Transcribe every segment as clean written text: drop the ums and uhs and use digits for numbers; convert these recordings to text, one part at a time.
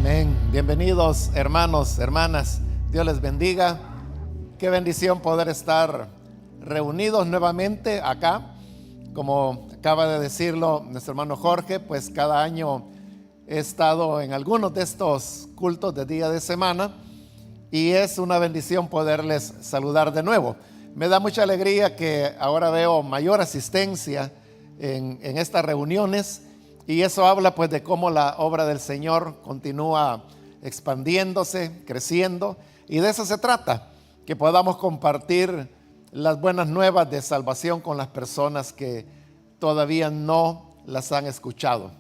Amén. Bienvenidos, hermanos, hermanas. Dios les bendiga. Qué bendición poder estar reunidos nuevamente acá. Como acaba de decirlo nuestro hermano Jorge, pues cada año he estado en algunos de estos cultos de día de semana y es una bendición poderles saludar de nuevo. Me da mucha alegría que ahora veo mayor asistencia en estas reuniones, y eso habla pues de cómo la obra del Señor continúa expandiéndose, creciendo, y de eso se trata, que podamos compartir las buenas nuevas de salvación con las personas que todavía no las han escuchado.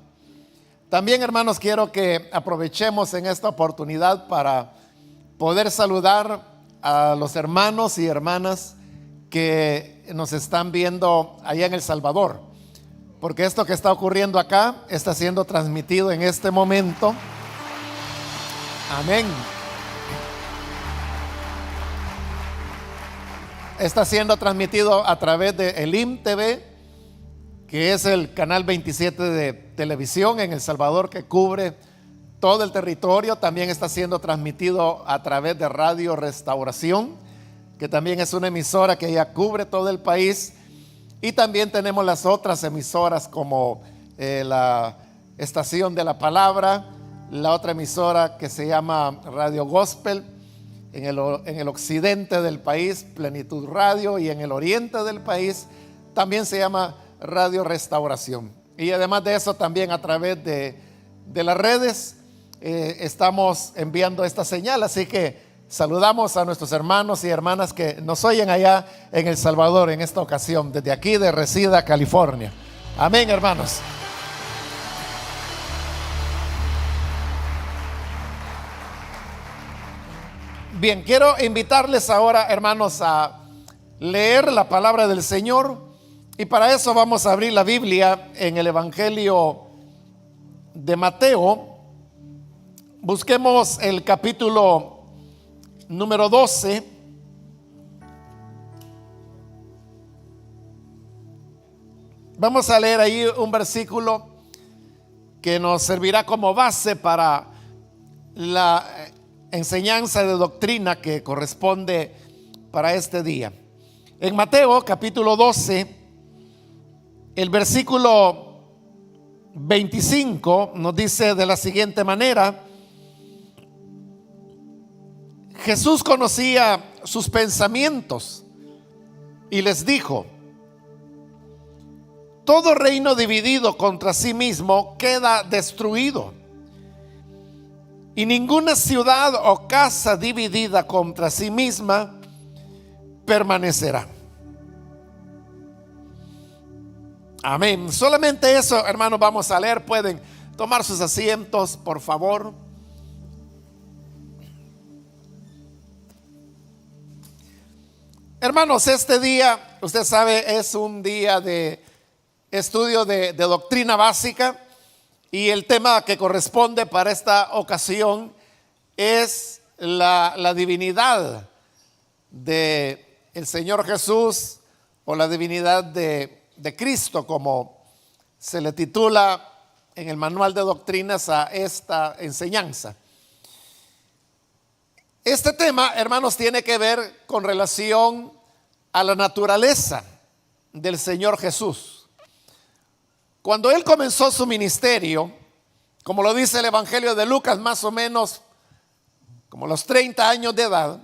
También, hermanos, quiero que aprovechemos en esta oportunidad para poder saludar a los hermanos y hermanas que nos están viendo allá en El Salvador, porque esto que está ocurriendo acá está siendo transmitido en este momento. Amén. Está siendo transmitido a través de Elim TV, que es el canal 27 de televisión en El Salvador, que cubre todo el territorio. También está siendo transmitido a través de Radio Restauración, que también es una emisora que ya cubre todo el país. Y también tenemos las otras emisoras como la Estación de la Palabra, la otra emisora que se llama Radio Gospel en el occidente del país, Plenitud Radio, y en el oriente del país también se llama Radio Restauración. Y además de eso, también a través de las redes estamos enviando esta señal. Así que saludamos a nuestros hermanos y hermanas que nos oyen allá en El Salvador en esta ocasión, desde aquí de Reseda, California. Amén, hermanos. Bien, quiero invitarles ahora, hermanos, a leer la palabra del Señor, y para eso vamos a abrir la Biblia en el Evangelio de Mateo. Busquemos el capítulo número 12. Vamos a leer ahí un versículo que nos servirá como base para la enseñanza de doctrina que corresponde para este día. En Mateo capítulo 12, el versículo 25 nos dice de la siguiente manera: Jesús conocía sus pensamientos y les dijo: todo reino dividido contra sí mismo queda destruido, y ninguna ciudad o casa dividida contra sí misma permanecerá. Amén. Solamente eso, hermanos, vamos a leer. Pueden tomar sus asientos, por favor. Hermanos, este día, usted sabe, es un día de estudio de doctrina básica, y el tema que corresponde para esta ocasión es la divinidad de el Señor Jesús, o la divinidad de Cristo, como se le titula en el manual de doctrinas a esta enseñanza. Este tema, hermanos, tiene que ver con relación a la naturaleza del Señor Jesús. Cuando Él comenzó su ministerio, como lo dice el Evangelio de Lucas, más o menos como los 30 años de edad,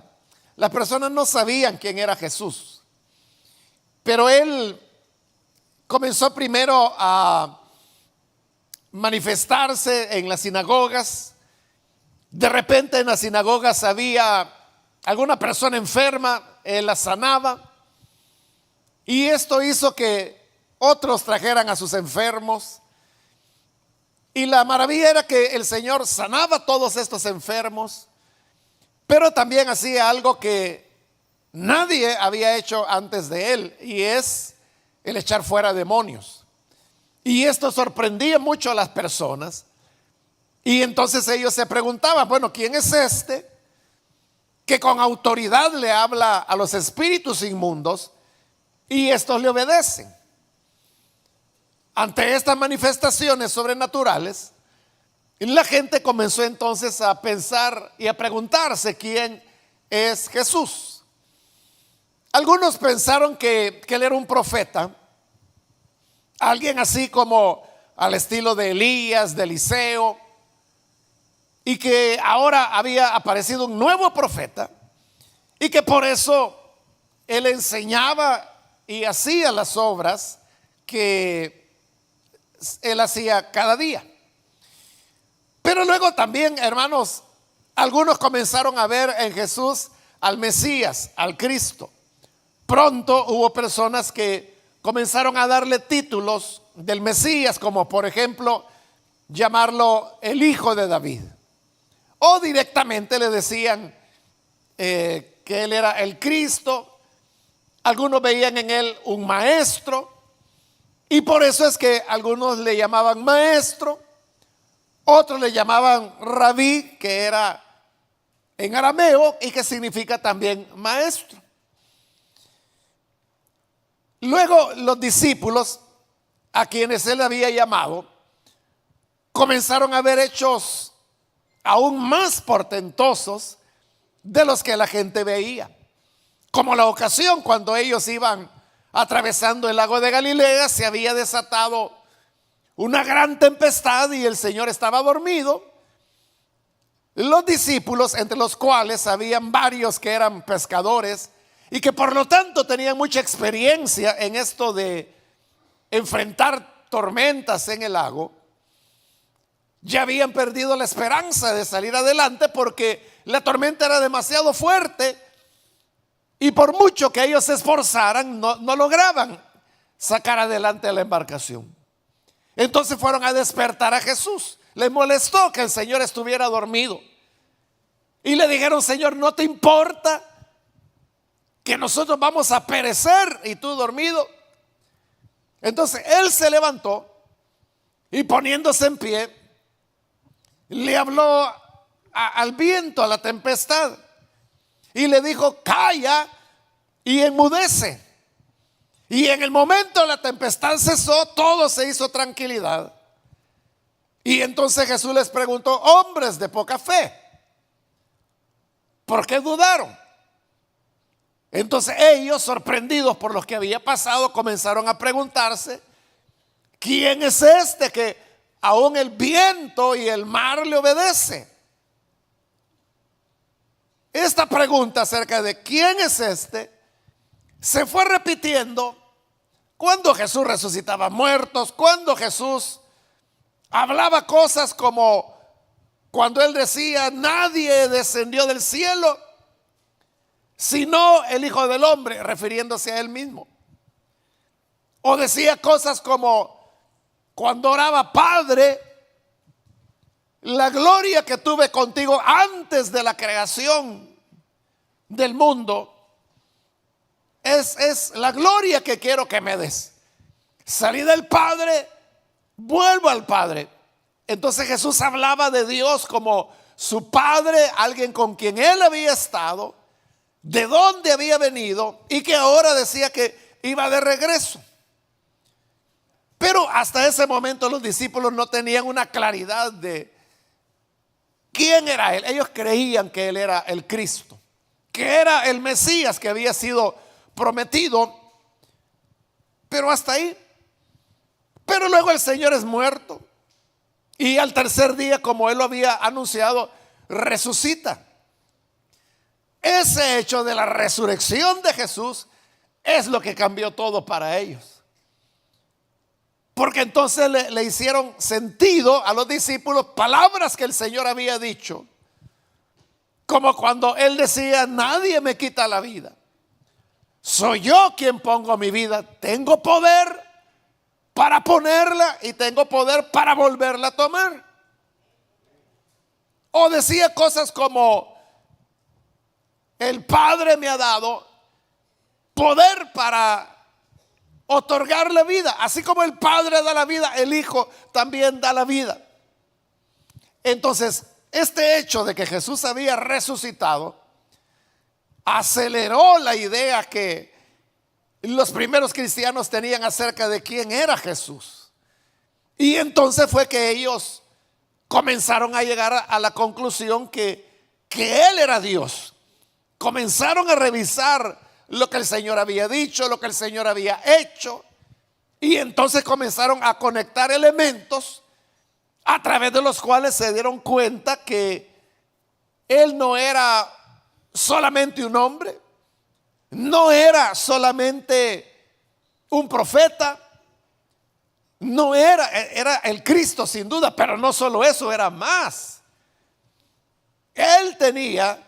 las personas no sabían quién era Jesús. Pero Él comenzó primero a manifestarse en las sinagogas. De repente en las sinagogas había alguna persona enferma, Él la sanaba, y esto hizo que otros trajeran a sus enfermos. Y la maravilla era que el Señor sanaba a todos estos enfermos, pero también hacía algo que nadie había hecho antes de Él, y es el echar fuera demonios. Y esto sorprendía mucho a las personas. Y entonces ellos se preguntaban: bueno, ¿quién es este que con autoridad le habla a los espíritus inmundos y estos le obedecen? Ante estas manifestaciones sobrenaturales, Y la gente comenzó entonces a pensar y a preguntarse quién es Jesús. Algunos pensaron que él era un profeta, alguien así como al estilo de Elías, de Eliseo, y que ahora había aparecido un nuevo profeta y que por eso él enseñaba y hacía las obras que él hacía cada día. Pero luego también, hermanos, algunos comenzaron a ver en Jesús al Mesías, al Cristo. Pronto hubo personas que comenzaron a darle títulos del Mesías, como por ejemplo llamarlo el Hijo de David. O directamente le decían que él era el Cristo. Algunos veían en él un maestro. Y por eso es que algunos le llamaban maestro. Otros le llamaban rabí, que era en arameo y que significa también maestro. Luego los discípulos, a quienes él había llamado, comenzaron a ver hechos aún más portentosos de los que la gente veía. Como la ocasión cuando ellos iban atravesando el lago de Galilea, se había desatado una gran tempestad y el Señor estaba dormido. Los discípulos, entre los cuales habían varios que eran pescadores y que por lo tanto tenían mucha experiencia en esto de enfrentar tormentas en el lago, ya habían perdido la esperanza de salir adelante porque la tormenta era demasiado fuerte y por mucho que ellos se esforzaran no lograban sacar adelante la embarcación. Entonces fueron a despertar a Jesús. Les molestó que el Señor estuviera dormido. Y le dijeron: Señor, ¿no te importa que nosotros vamos a perecer y tú dormido? Entonces él se levantó y poniéndose en pie, le habló al viento, a la tempestad. Y le dijo: calla y enmudece. Y en el momento la tempestad cesó, todo se hizo tranquilidad. Y entonces Jesús les preguntó: hombres de poca fe, ¿por qué dudaron? Entonces ellos, sorprendidos por lo que había pasado, comenzaron a preguntarse: ¿quién es este que aún el viento y el mar le obedece? Esta pregunta acerca de quién es este se fue repitiendo cuando Jesús resucitaba muertos, cuando Jesús hablaba cosas como cuando él decía: nadie descendió del cielo sino el Hijo del Hombre, refiriéndose a él mismo. O decía cosas como cuando oraba: Padre, la gloria que tuve contigo antes de la creación del mundo es la gloria que quiero que me des. Salí del Padre, vuelvo al Padre. Entonces Jesús hablaba de Dios como su Padre, alguien con quien él había estado, de dónde había venido y que ahora decía que iba de regreso. Pero hasta ese momento los discípulos no tenían una claridad de quién era él. Ellos creían que él era el Cristo, que era el Mesías que había sido prometido, pero hasta ahí. Pero luego el Señor es muerto y al tercer día, como él lo había anunciado, resucita. Ese hecho de la resurrección de Jesús es lo que cambió todo para ellos. Porque entonces le hicieron sentido a los discípulos palabras que el Señor había dicho, como cuando él decía: nadie me quita la vida, soy yo quien pongo mi vida. Tengo poder para ponerla y tengo poder para volverla a tomar. O decía cosas como: el Padre me ha dado poder para otorgarle vida. Así como el Padre da la vida, el Hijo también da la vida. Entonces, este hecho de que Jesús había resucitado aceleró la idea que los primeros cristianos tenían acerca de quién era Jesús. Y entonces fue que ellos comenzaron a llegar a la conclusión que Él era Dios. Comenzaron a revisar lo que el Señor había dicho, lo que el Señor había hecho. Y entonces comenzaron a conectar elementos a través de los cuales se dieron cuenta que Él no era solamente un hombre, no era solamente un profeta, no era el Cristo sin duda, pero no solo eso, era más. Él tenía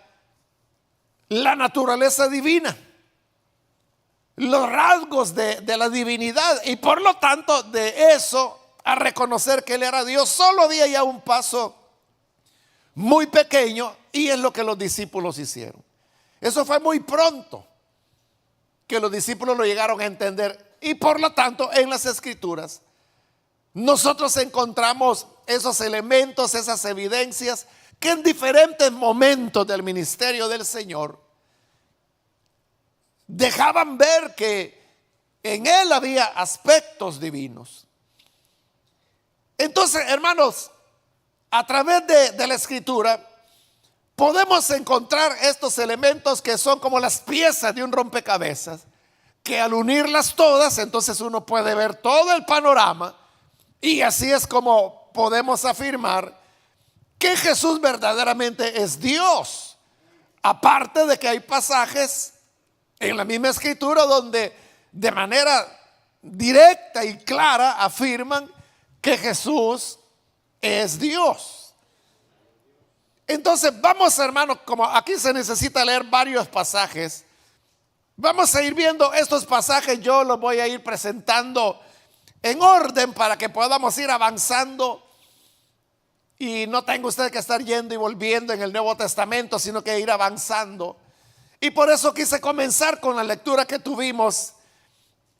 la naturaleza divina, los rasgos de la divinidad, y por lo tanto de eso a reconocer que Él era Dios solo había ya un paso muy pequeño, y es lo que los discípulos hicieron. Eso fue muy pronto que los discípulos lo llegaron a entender, y por lo tanto en las Escrituras nosotros encontramos esos elementos, esas evidencias que en diferentes momentos del ministerio del Señor dejaban ver que en Él había aspectos divinos. Entonces, hermanos, a través de la Escritura podemos encontrar estos elementos que son como las piezas de un rompecabezas, que al unirlas todas, entonces uno puede ver todo el panorama, y así es como podemos afirmar que Jesús verdaderamente es Dios. Aparte de que hay pasajes en la misma Escritura donde de manera directa y clara afirman que Jesús es Dios. Entonces vamos, hermanos, como aquí se necesita leer varios pasajes, vamos a ir viendo estos pasajes. Yo los voy a ir presentando en orden para que podamos ir avanzando y no tenga usted que estar yendo y volviendo en el Nuevo Testamento, sino que ir avanzando. Y por eso quise comenzar con la lectura que tuvimos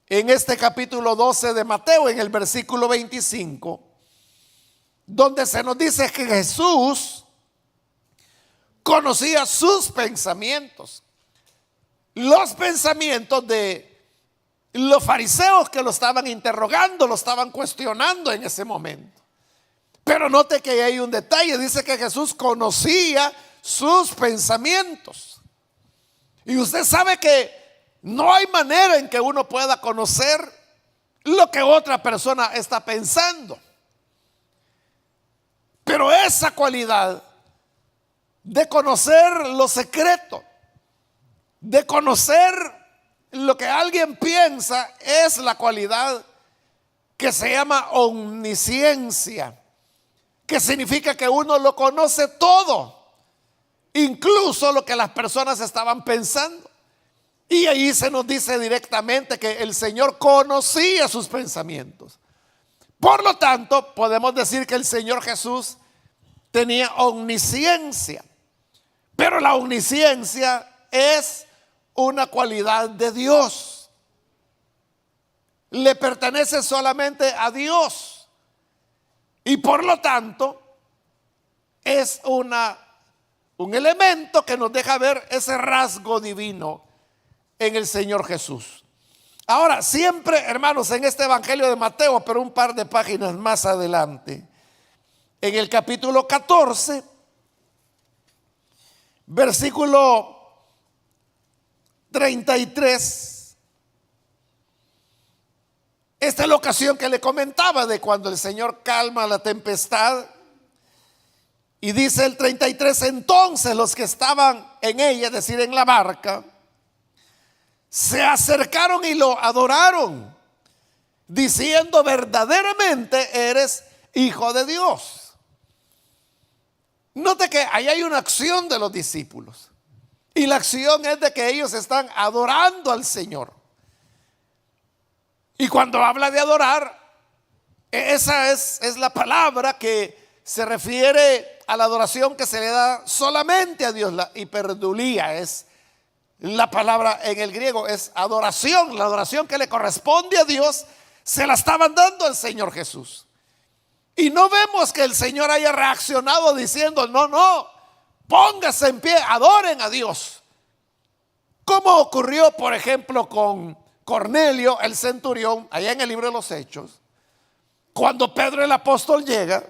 en este capítulo 12 de Mateo, en el versículo 25, donde se nos dice que Jesús conocía sus pensamientos, los pensamientos de los fariseos que lo estaban interrogando, lo estaban cuestionando en ese momento. Pero note que hay un detalle, dice que Jesús conocía sus pensamientos. Y usted sabe que no hay manera en que uno pueda conocer lo que otra persona está pensando. Pero esa cualidad de conocer lo secreto, de conocer lo que alguien piensa, es la cualidad que se llama omnisciencia, que significa que uno lo conoce todo, incluso lo que las personas estaban pensando. Y ahí se nos dice directamente que el Señor conocía sus pensamientos. Por lo tanto, podemos decir que el Señor Jesús tenía omnisciencia. Pero la omnisciencia es una cualidad de Dios. Le pertenece solamente a Dios. Y por lo tanto, es un elemento que nos deja ver ese rasgo divino en el Señor Jesús. Ahora, siempre, hermanos, en este Evangelio de Mateo, pero un par de páginas más adelante, en el capítulo 14, versículo 33, esta es la ocasión que le comentaba de cuando el Señor calma la tempestad. Y dice el 33, entonces los que estaban en ella, es decir, en la barca, se acercaron y lo adoraron, diciendo, verdaderamente eres Hijo de Dios. Note que ahí hay una acción de los discípulos, y la acción es de que ellos están adorando al Señor. Y cuando habla de adorar, esa es la palabra que se refiere a la adoración que se le da solamente a Dios. La hiperdulía es la palabra en el griego, es adoración. La adoración que le corresponde a Dios se la estaban dando al Señor Jesús. Y no vemos que el Señor haya reaccionado diciendo, no, póngase en pie, adoren a Dios. Como ocurrió, por ejemplo, con Cornelio, el centurión, allá en el libro de los Hechos, cuando Pedro el apóstol llega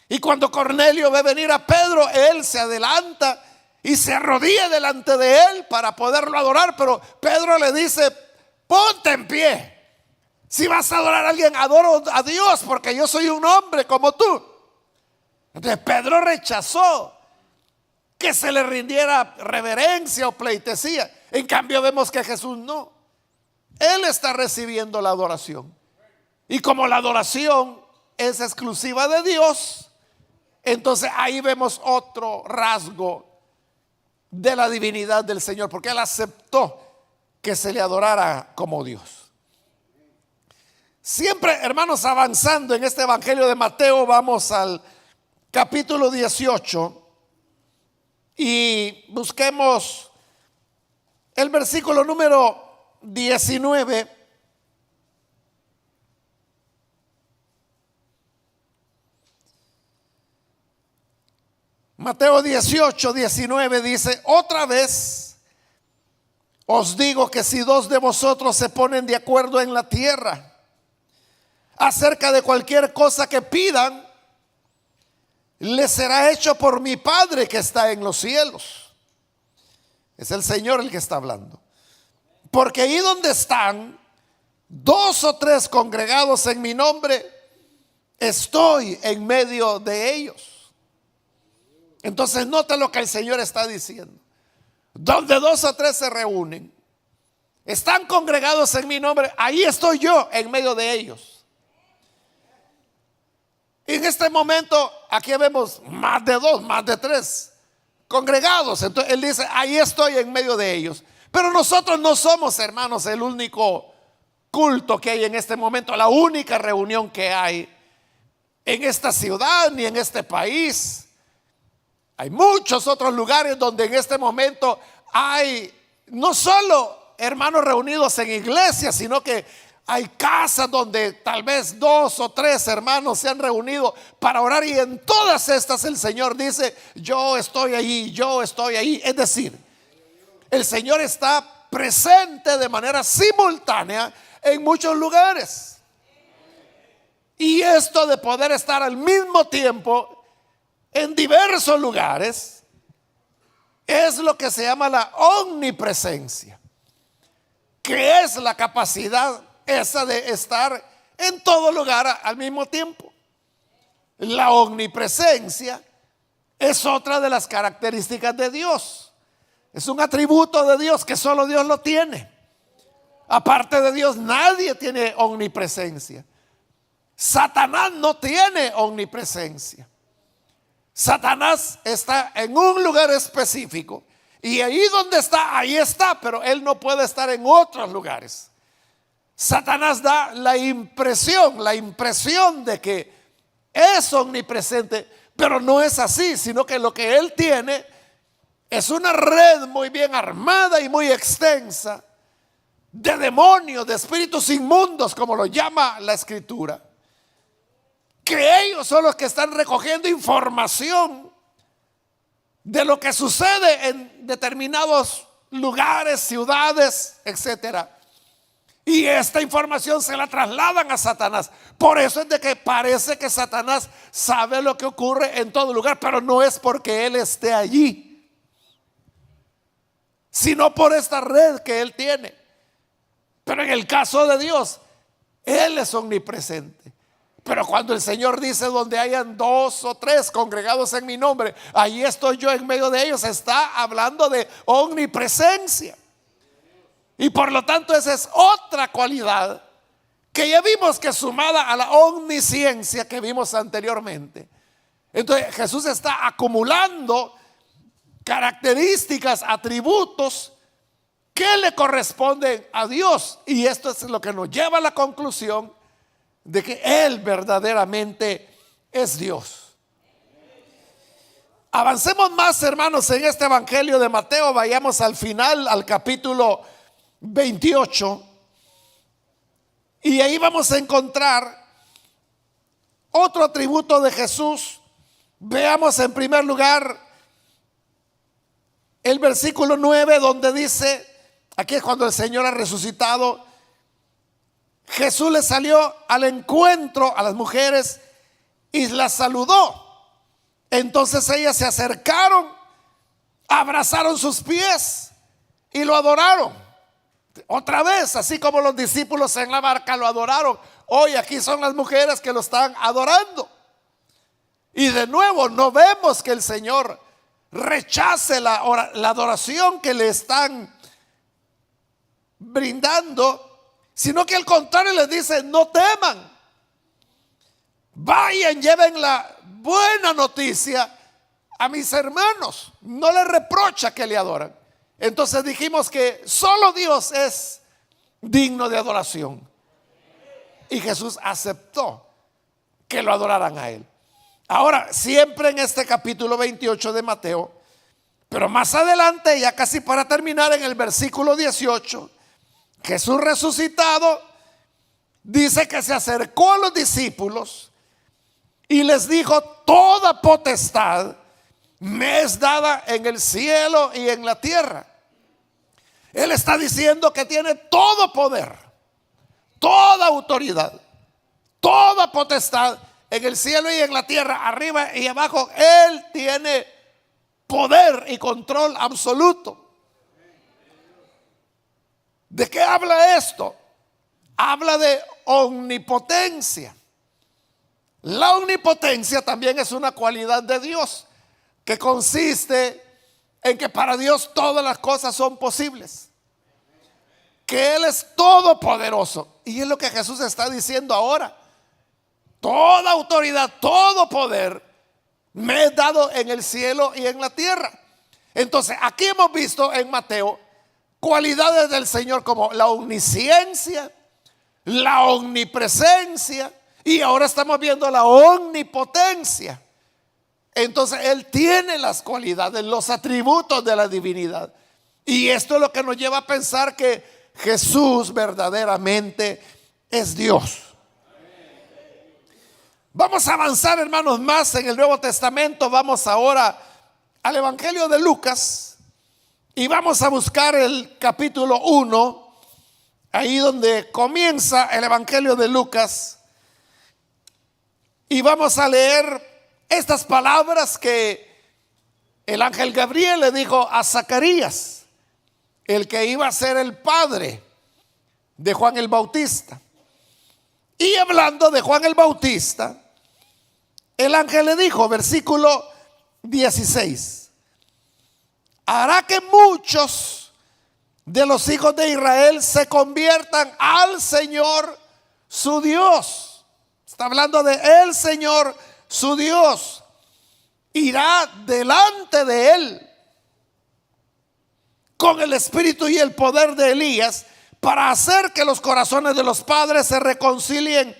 Y cuando Cornelio ve venir a Pedro, él se adelanta y se arrodilla delante de él para poderlo adorar. Pero Pedro le dice: ponte en pie. Si vas a adorar a alguien, adoro a Dios, porque yo soy un hombre como tú. Entonces Pedro rechazó que se le rindiera reverencia o pleitesía. En cambio vemos que Jesús no. Él está recibiendo la adoración. Y como la adoración es exclusiva de Dios, entonces ahí vemos otro rasgo de la divinidad del Señor, porque Él aceptó que se le adorara como Dios. Siempre, hermanos, avanzando en este evangelio de Mateo, vamos al capítulo 18 y busquemos el versículo número 19. Mateo 18, 19 dice: otra vez os digo que si dos de vosotros se ponen de acuerdo en la tierra acerca de cualquier cosa que pidan, les será hecho por mi Padre que está en los cielos. Es el Señor el que está hablando. Porque ahí donde están dos o tres congregados en mi nombre, estoy en medio de ellos. Entonces nota lo que el Señor está diciendo. Donde dos o tres se reúnen, están congregados en mi nombre, ahí estoy yo en medio de ellos. En este momento aquí vemos más de dos, más de tres congregados. Entonces Él dice: ahí estoy en medio de ellos. Pero nosotros no somos, hermanos, el único culto que hay en este momento, la única reunión que hay en esta ciudad ni en este país. Hay muchos otros lugares donde en este momento hay no solo hermanos reunidos en iglesias, sino que hay casas donde tal vez dos o tres hermanos se han reunido para orar, y en todas estas el Señor dice: yo estoy ahí, yo estoy ahí. Es decir, el Señor está presente de manera simultánea en muchos lugares. Y esto de poder estar al mismo tiempo en diversos lugares es lo que se llama la omnipresencia, que es la capacidad esa de estar en todo lugar al mismo tiempo. La omnipresencia es otra de las características de Dios. Es un atributo de Dios que solo Dios lo tiene. Aparte de Dios nadie tiene omnipresencia. Satanás no tiene omnipresencia. Satanás está en un lugar específico y ahí donde está, ahí está, pero él no puede estar en otros lugares. Satanás da la impresión de que es omnipresente, pero no es así, sino que lo que él tiene es una red muy bien armada y muy extensa de demonios, de espíritus inmundos, como lo llama la Escritura, que ellos son los que están recogiendo información de lo que sucede en determinados lugares, ciudades, etcétera. Y esta información se la trasladan a Satanás. Por eso es de que parece que Satanás sabe lo que ocurre en todo lugar, pero no es porque él esté allí, sino por esta red que él tiene. Pero en el caso de Dios, él es omnipresente. Pero cuando el Señor dice: donde hayan dos o tres congregados en mi nombre, ahí estoy yo en medio de ellos, está hablando de omnipresencia. Y por lo tanto esa es otra cualidad que ya vimos que, sumada a la omnisciencia que vimos anteriormente, entonces Jesús está acumulando características, atributos que le corresponden a Dios. Y esto es lo que nos lleva a la conclusión de que Él verdaderamente es Dios. Avancemos más, hermanos, en este evangelio de Mateo. Vayamos al final, al capítulo 28, y ahí vamos a encontrar otro atributo de Jesús. Veamos en primer lugar el versículo 9, donde dice, aquí es cuando el Señor ha resucitado, Jesús le salió al encuentro a las mujeres y las saludó. Entonces ellas se acercaron, abrazaron sus pies y lo adoraron. Otra vez, así como los discípulos en la barca lo adoraron, hoy aquí son las mujeres que lo están adorando. Y de nuevo no vemos que el Señor rechace la adoración que le están brindando, sino que al contrario les dice: no teman, vayan, lleven la buena noticia a mis hermanos. No les reprocha que le adoran. Entonces dijimos que solo Dios es digno de adoración, y Jesús aceptó que lo adoraran a él. Ahora, siempre en este capítulo 28 de Mateo, pero más adelante, ya casi para terminar, en el versículo 18, Jesús resucitado dice que se acercó a los discípulos y les dijo: toda potestad me es dada en el cielo y en la tierra. Él está diciendo que tiene todo poder, toda autoridad, toda potestad en el cielo y en la tierra, arriba y abajo. Él tiene poder y control absoluto. ¿De qué habla esto? Habla de omnipotencia. La omnipotencia también es una cualidad de Dios, que consiste en que para Dios todas las cosas son posibles, que Él es todopoderoso. Y es lo que Jesús está diciendo ahora: toda autoridad, todo poder me es dado en el cielo y en la tierra. Entonces aquí hemos visto en Mateo cualidades del Señor como la omnisciencia, la omnipresencia, y ahora estamos viendo la omnipotencia. Entonces Él tiene las cualidades, los atributos de la divinidad. Y esto es lo que nos lleva a pensar que Jesús verdaderamente es Dios. Vamos a avanzar, hermanos, más en el Nuevo Testamento. Vamos ahora al Evangelio de Lucas y vamos a buscar el capítulo 1, ahí donde comienza el Evangelio de Lucas, y vamos a leer estas palabras que el ángel Gabriel le dijo a Zacarías, el que iba a ser el padre de Juan el Bautista. Y hablando de Juan el Bautista, el ángel le dijo, versículo 16: hará que muchos de los hijos de Israel se conviertan al Señor su Dios. Está hablando de el Señor su Dios. Irá delante de él con el espíritu y el poder de Elías, para hacer que los corazones de los padres se reconcilien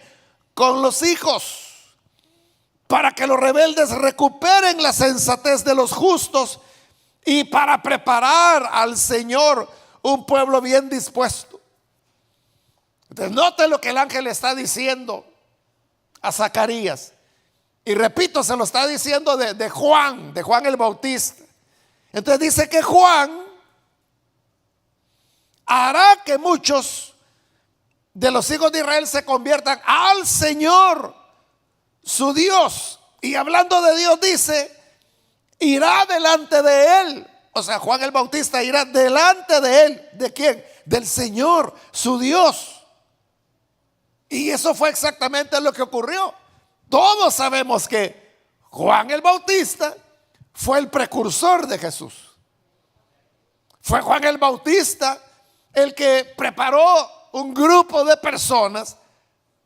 con los hijos, para que los rebeldes recuperen la sensatez de los justos, y para preparar al Señor un pueblo bien dispuesto. Entonces note lo que el ángel está diciendo a Zacarías. Y repito, se lo está diciendo de Juan el Bautista. Entonces dice que Juan hará que muchos de los hijos de Israel se conviertan al Señor su Dios. Y hablando de Dios dice, irá delante de él. O sea, Juan el Bautista irá delante de él. ¿De quién? Del Señor su Dios. Y eso fue exactamente lo que ocurrió. Todos sabemos que Juan el Bautista fue el precursor de Jesús. Fue Juan el Bautista el que preparó un grupo de personas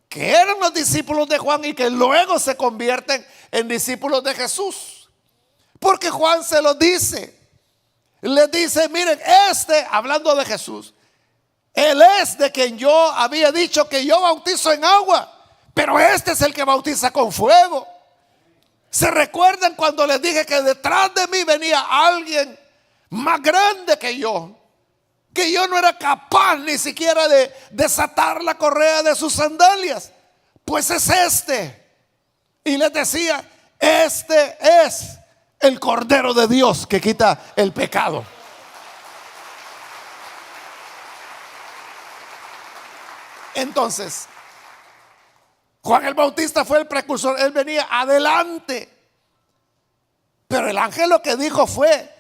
que eran los discípulos de Juan y que luego se convierten en discípulos de Jesús. Porque Juan se los dice. Les dice, miren, hablando de Jesús, él es de quien yo había dicho que yo bautizo en agua, pero este es el que bautiza con fuego. ¿Se recuerdan cuando les dije que detrás de mí venía alguien más grande que yo no era capaz ni siquiera de desatar la correa de sus sandalias? Pues es este. Y les decía, este es el Cordero de Dios que quita el pecado. Entonces, Juan el Bautista fue el precursor. Él venía adelante Pero el ángel lo que dijo fue: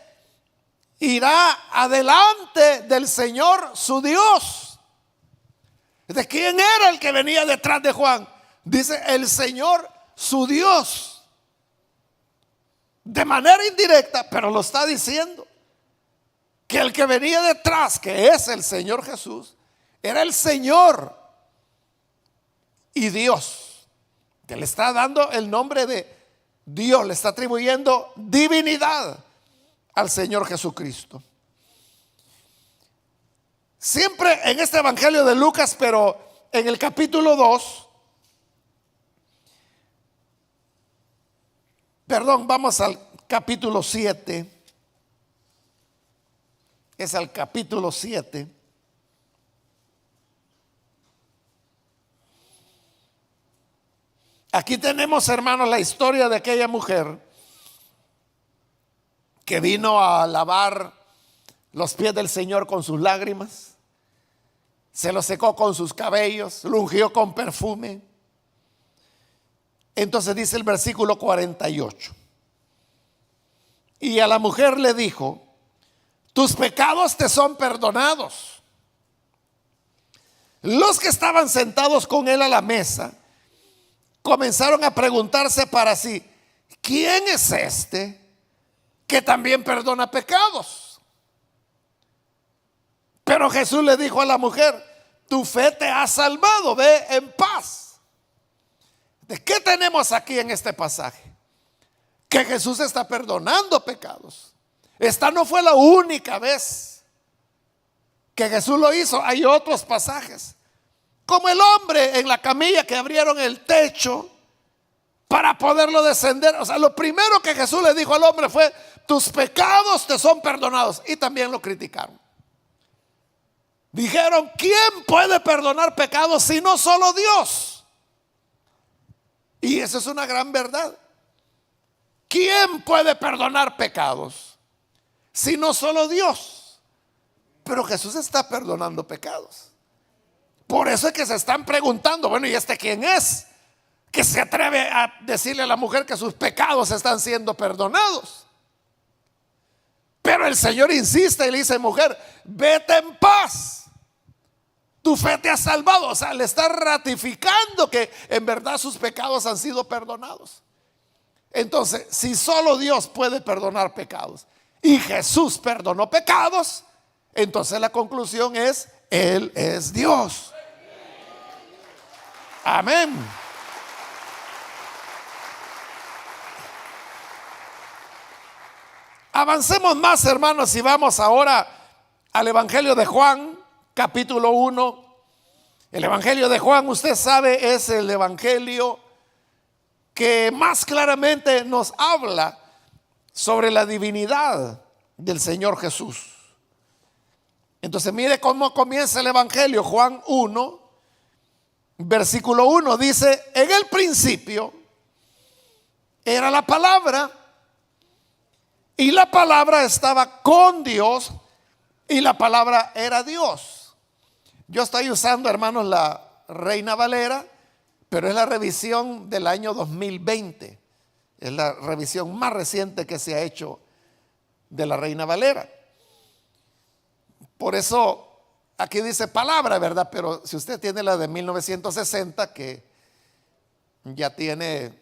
irá adelante del Señor su Dios. ¿De quién era el que venía detrás de Juan? Dice: el Señor su Dios. De manera indirecta, pero lo está diciendo, que el que venía detrás, que es el Señor Jesús, era el Señor y Dios, que le está dando el nombre de Dios, le está atribuyendo divinidad al Señor Jesucristo. Siempre en este evangelio de Lucas, pero en el capítulo 2, vamos al capítulo 7. Es al capítulo 7. Aquí tenemos, hermanos, la historia de aquella mujer que vino a lavar los pies del Señor con sus lágrimas, se los secó con sus cabellos, lo ungió con perfume. Entonces dice el versículo 48: y a la mujer le dijo: tus pecados te son perdonados. Los que estaban sentados con él a la mesa comenzaron a preguntarse para sí: ¿quién es este que también perdona pecados? Pero Jesús le dijo a la mujer: tu fe te ha salvado, ve en paz. ¿De qué tenemos aquí en este pasaje? Que Jesús está perdonando pecados. Esta no fue la única vez que Jesús lo hizo. Hay otros pasajes, como el hombre en la camilla que abrieron el techo para poderlo descender. O sea, lo primero que Jesús le dijo al hombre fue: tus pecados te son perdonados. Y también lo criticaron. Dijeron: ¿quién puede perdonar pecados si no solo Dios? Y esa es una gran verdad. ¿Quién puede perdonar pecados si no solo Dios? Pero Jesús está perdonando pecados. Por eso es que se están preguntando: bueno, ¿y este quién es? Que se atreve a decirle a la mujer que sus pecados están siendo perdonados. Pero el Señor insiste y le dice: mujer, vete en paz, tu fe te ha salvado. O sea, le está ratificando que en verdad sus pecados han sido perdonados. Entonces, si solo Dios puede perdonar pecados y Jesús perdonó pecados, entonces la conclusión es: Él es Dios. Amén. Avancemos más, hermanos, y vamos ahora al Evangelio de Juan, capítulo 1. El Evangelio de Juan, usted sabe, es el Evangelio que más claramente nos habla sobre la divinidad del Señor Jesús. Entonces mire cómo comienza el Evangelio. Juan 1, versículo 1 dice: en el principio era la palabra, y la palabra estaba con Dios, y la palabra era Dios. Yo estoy usando, hermanos, la Reina Valera, pero es la revisión del año 2020. Es la revisión más reciente que se ha hecho de la Reina Valera. Por eso aquí dice palabra, ¿verdad? Pero si usted tiene la de 1960, que ya tiene,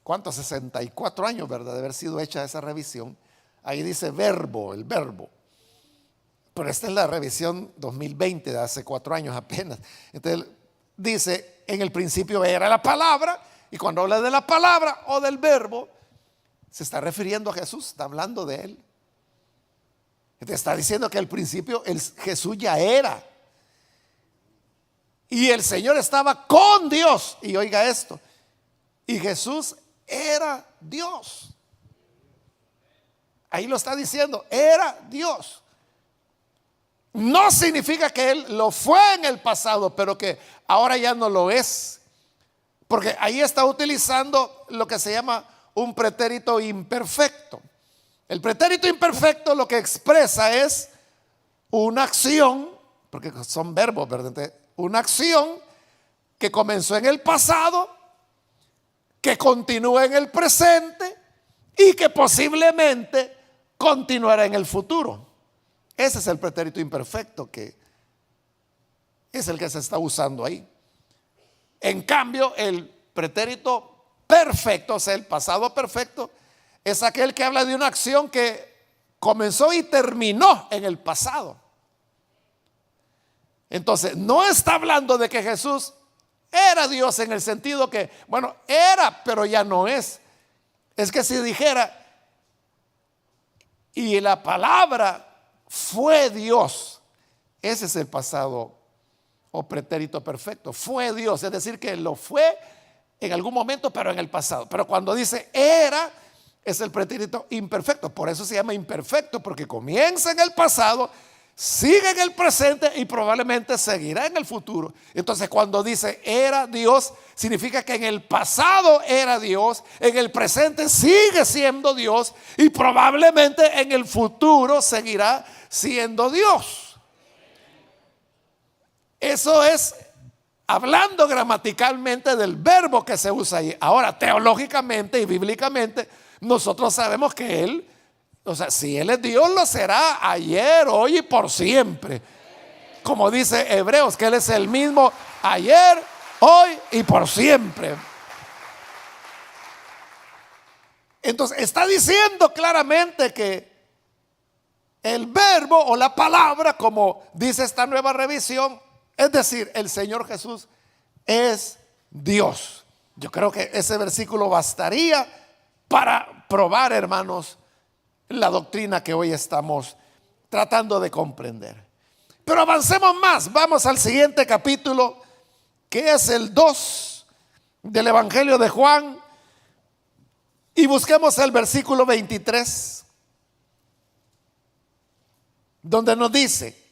¿cuántos? 64 años, ¿verdad? De haber sido hecha esa revisión. Ahí dice verbo, el verbo. Pero esta es la revisión 2020, de hace 4 años apenas. Entonces dice: en el principio era la palabra. Y cuando habla de la palabra o del verbo, se está refiriendo a Jesús, está hablando de Él. Te está diciendo que al principio Jesús ya era. Y el Señor estaba con Dios. Y oiga esto: y Jesús era Dios. Ahí lo está diciendo, era Dios. No significa que Él lo fue en el pasado, pero que ahora ya no lo es. Porque ahí está utilizando lo que se llama un pretérito imperfecto. El pretérito imperfecto lo que expresa es una acción, porque son verbos, ¿verdad? Una acción que comenzó en el pasado, que continúa en el presente y que posiblemente continuará en el futuro. Ese es el pretérito imperfecto, que es el que se está usando ahí. En cambio, el pretérito perfecto, o sea, el pasado perfecto, es aquel que habla de una acción que comenzó y terminó en el pasado. Entonces, no está hablando de que Jesús era Dios en el sentido que, bueno, era, pero ya no es. Es que si dijera, y la palabra fue Dios, ese es el pasado o pretérito perfecto. Fue Dios, es decir, que lo fue en algún momento, pero en el pasado. Pero cuando dice era, es el pretérito imperfecto. Por eso se llama imperfecto, porque comienza en el pasado, sigue en el presente y probablemente seguirá en el futuro. Entonces, cuando dice era Dios, significa que en el pasado era Dios, en el presente sigue siendo Dios y probablemente en el futuro seguirá siendo Dios. Eso es hablando gramaticalmente del verbo que se usa ahí. Ahora, teológicamente y bíblicamente, nosotros sabemos que Él, o sea, si Él es Dios, lo será ayer, hoy y por siempre. Como dice Hebreos, que Él es el mismo ayer, hoy y por siempre. Entonces, está diciendo claramente que el verbo o la palabra, como dice esta nueva revisión, es decir, el Señor Jesús es Dios. Yo creo que ese versículo bastaría para probar, hermanos, la doctrina que hoy estamos tratando de comprender. Pero avancemos más, vamos al siguiente capítulo, que es el 2 del Evangelio de Juan, y busquemos el versículo 23, donde nos dice: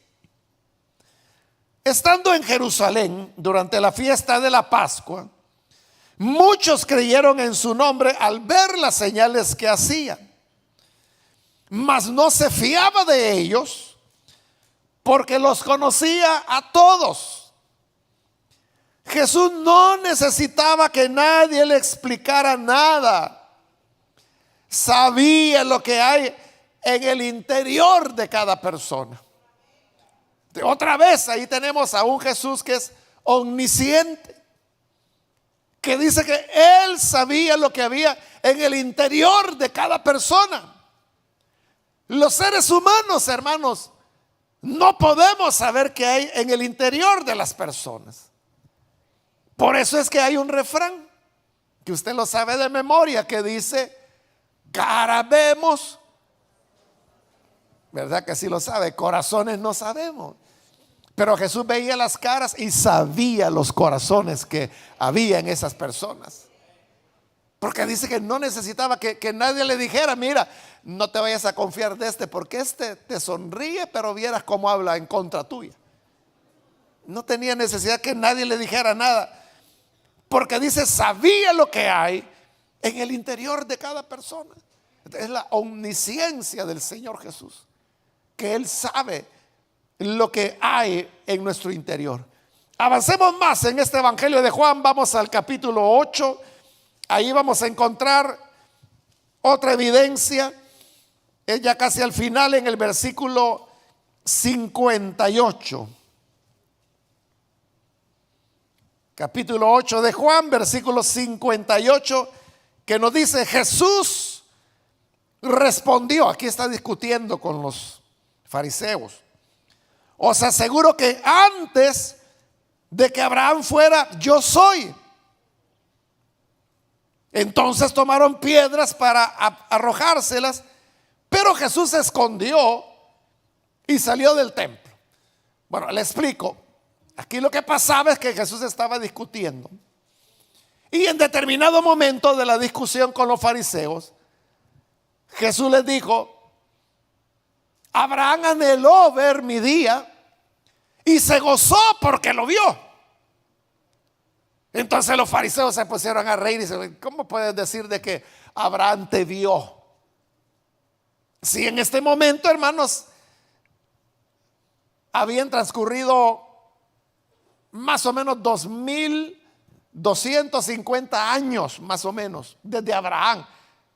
estando en Jerusalén durante la fiesta de la Pascua, muchos creyeron en su nombre al ver las señales que hacía, mas no se fiaba de ellos porque los conocía a todos. Jesús no necesitaba que nadie le explicara nada. Sabía lo que hay en el interior de cada persona. Otra vez ahí tenemos a un Jesús que es omnisciente, que dice que Él sabía lo que había en el interior de cada persona. Los seres humanos, hermanos, no podemos saber qué hay en el interior de las personas. Por eso es que hay un refrán, que usted lo sabe de memoria, que dice: cara vemos, ¿verdad que sí lo sabe? Corazones no sabemos. Pero Jesús veía las caras y sabía los corazones que había en esas personas. Porque dice que no necesitaba que nadie le dijera: mira, no te vayas a confiar de este, porque este te sonríe, pero vieras cómo habla en contra tuya. No tenía necesidad que nadie le dijera nada, porque dice, sabía lo que hay en el interior de cada persona. Es la omnisciencia del Señor Jesús, que Él sabe lo que hay en nuestro interior. Avancemos más en este Evangelio de Juan. Vamos al capítulo 8. Ahí vamos a encontrar otra evidencia. Es ya casi al final, en el versículo 58. Capítulo 8 de Juan, versículo 58, que nos dice: Jesús respondió. Aquí está discutiendo con los fariseos. Os aseguro que antes de que Abraham fuera, yo soy. Entonces tomaron piedras para arrojárselas, pero Jesús se escondió y salió del templo. Bueno, le explico. Aquí lo que pasaba es que Jesús estaba discutiendo, y en determinado momento de la discusión con los fariseos, Jesús les dijo: Abraham anheló ver mi día y se gozó porque lo vio. Entonces los fariseos se pusieron a reír y dicen: ¿cómo puedes decir de que Abraham te vio? Si en este momento, hermanos, habían transcurrido más o menos 2250 años, más o menos, desde Abraham.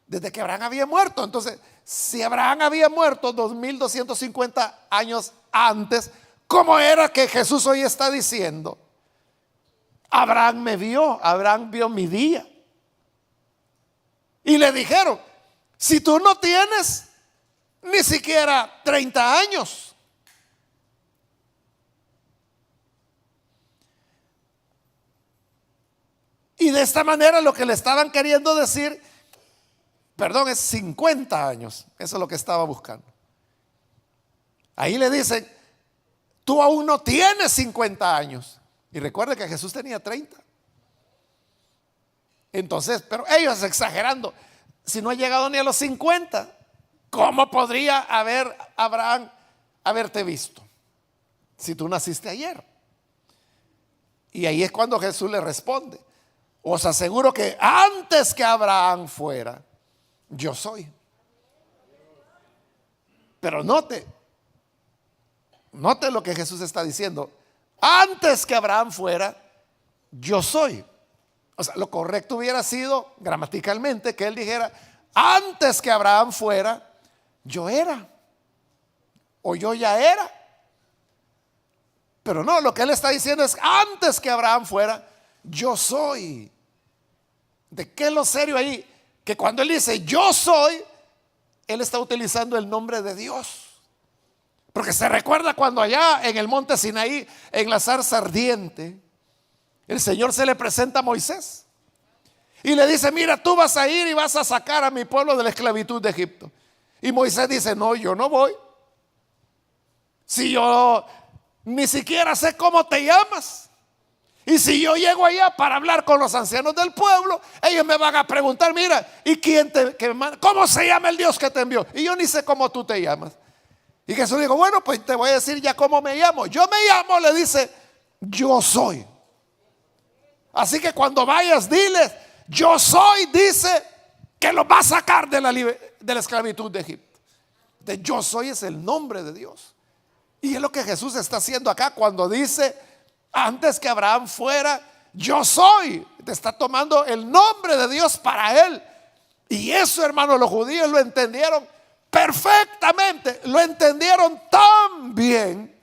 desde que Abraham había muerto. Entonces, si Abraham había muerto 2250 años antes, ¿cómo era que Jesús hoy está diciendo: Abraham me vio, Abraham vio mi día? Y le dijeron: si tú no tienes ni siquiera 30 años. Y de esta manera lo que le estaban queriendo decir, perdón, es 50 años. Eso es lo que estaba buscando. Ahí le dicen: tú aún no tienes 50 años. Y recuerde que Jesús tenía 30. Entonces, pero ellos exagerando: si no ha llegado ni a los 50, ¿cómo podría Abraham haberte visto si tú naciste ayer? Y ahí es cuando Jesús le responde: os aseguro que antes que Abraham fuera, yo soy. Pero note lo que Jesús está diciendo: antes que Abraham fuera, yo soy. O sea, lo correcto hubiera sido gramaticalmente que él dijera: antes que Abraham fuera, yo era, o yo ya era. Pero no, lo que él está diciendo es: antes que Abraham fuera, yo soy. ¿De qué es lo serio ahí? Que cuando él dice yo soy, él está utilizando el nombre de Dios. Porque se recuerda cuando allá en el monte Sinaí, en la zarza ardiente, el Señor se le presenta a Moisés y le dice: mira, tú vas a ir y vas a sacar a mi pueblo de la esclavitud de Egipto. Y Moisés dice: no, yo no voy. Si yo ni siquiera sé cómo te llamas. Y si yo llego allá para hablar con los ancianos del pueblo, ellos me van a preguntar: mira, ¿y cómo se llama el Dios que te envió? Y yo ni sé cómo tú te llamas. Y Jesús dijo: bueno, pues te voy a decir ya cómo me llamo. Yo me llamo, le dice, yo soy. Así que cuando vayas, diles: yo soy, dice que los va a sacar de la esclavitud de Egipto. De yo soy es el nombre de Dios. Y es lo que Jesús está haciendo acá cuando dice: antes que Abraham fuera, yo soy. Te está tomando el nombre de Dios para él. Y eso, hermano, los judíos lo entendieron perfectamente. Lo entendieron tan bien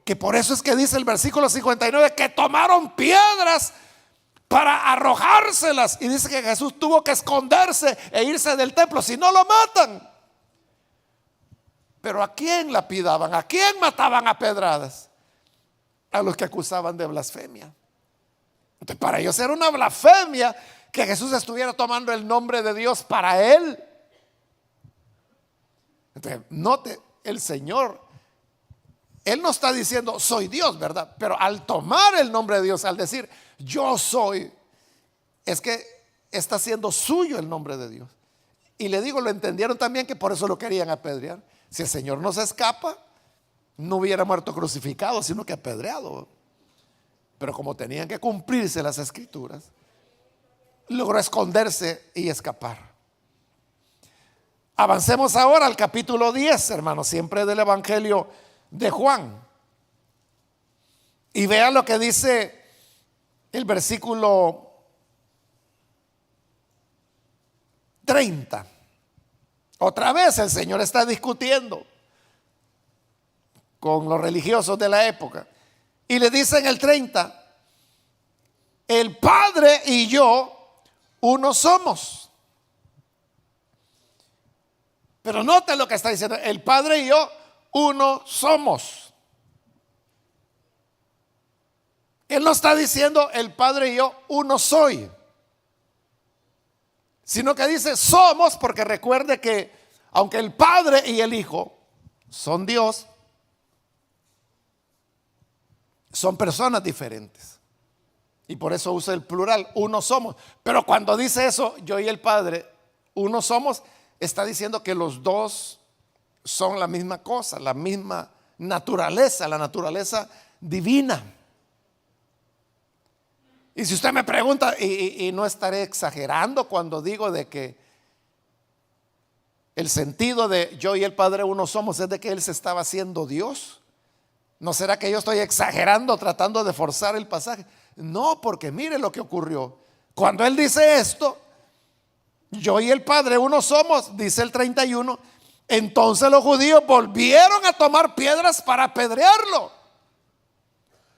que por eso es que dice el versículo 59 que tomaron piedras para arrojárselas. Y dice que Jesús tuvo que esconderse e irse del templo, si no lo matan. Pero ¿a quién lapidaban? ¿A quién mataban a pedradas? A los que acusaban de blasfemia. Entonces, para ellos era una blasfemia que Jesús estuviera tomando el nombre de Dios para él. Entonces, note, el Señor, él no está diciendo soy Dios, ¿verdad? Pero al tomar el nombre de Dios, al decir yo soy, es que está haciendo suyo el nombre de Dios. Y le digo, lo entendieron también, que por eso lo querían apedrear. Si el Señor no se escapa, no hubiera muerto crucificado, sino que apedreado. Pero como tenían que cumplirse las escrituras, logró esconderse y escapar. Avancemos ahora al capítulo 10, hermanos, siempre del Evangelio de Juan. Y vean lo que dice el versículo 30. Otra vez el Señor está discutiendo con los religiosos de la época. Y le dice en el 30: el Padre y yo uno somos. Pero noten lo que está diciendo: el Padre y yo uno somos. Él no está diciendo el Padre y yo uno soy, sino que dice somos, porque recuerde que aunque el Padre y el Hijo son Dios, son personas diferentes. Y por eso usa el plural, uno somos. Pero cuando dice eso, yo y el Padre, uno somos, está diciendo que los dos son la misma cosa, la misma naturaleza, la naturaleza divina. Y si usted me pregunta, y no estaré exagerando cuando digo de que el sentido de yo y el Padre uno somos es de que Él se estaba haciendo Dios. ¿No será que yo estoy exagerando, tratando de forzar el pasaje? No, porque mire lo que ocurrió. Cuando Él dice esto, yo y el Padre uno somos, dice el 31. Entonces los judíos volvieron a tomar piedras para apedrearlo.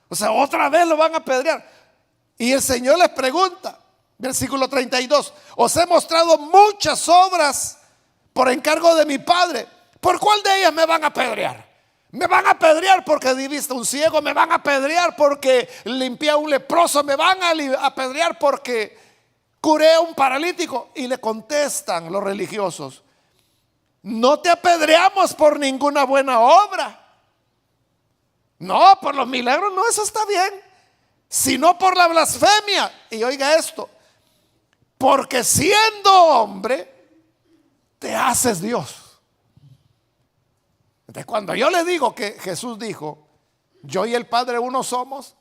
O sea, otra vez lo van a apedrear. Y el Señor les pregunta, versículo 32: os he mostrado muchas obras por encargo de mi Padre. ¿Por cuál de ellas me van a apedrear? Me van a apedrear porque di vista a un ciego, me van a apedrear porque limpié a un leproso, me van a apedrear porque curé a un paralítico. Y le contestan los religiosos: no te apedreamos por ninguna buena obra. No, por los milagros no, eso está bien, sino por la blasfemia. Y oiga esto: porque siendo hombre te haces Dios. Entonces, cuando yo le digo que Jesús dijo, yo y el Padre uno somos,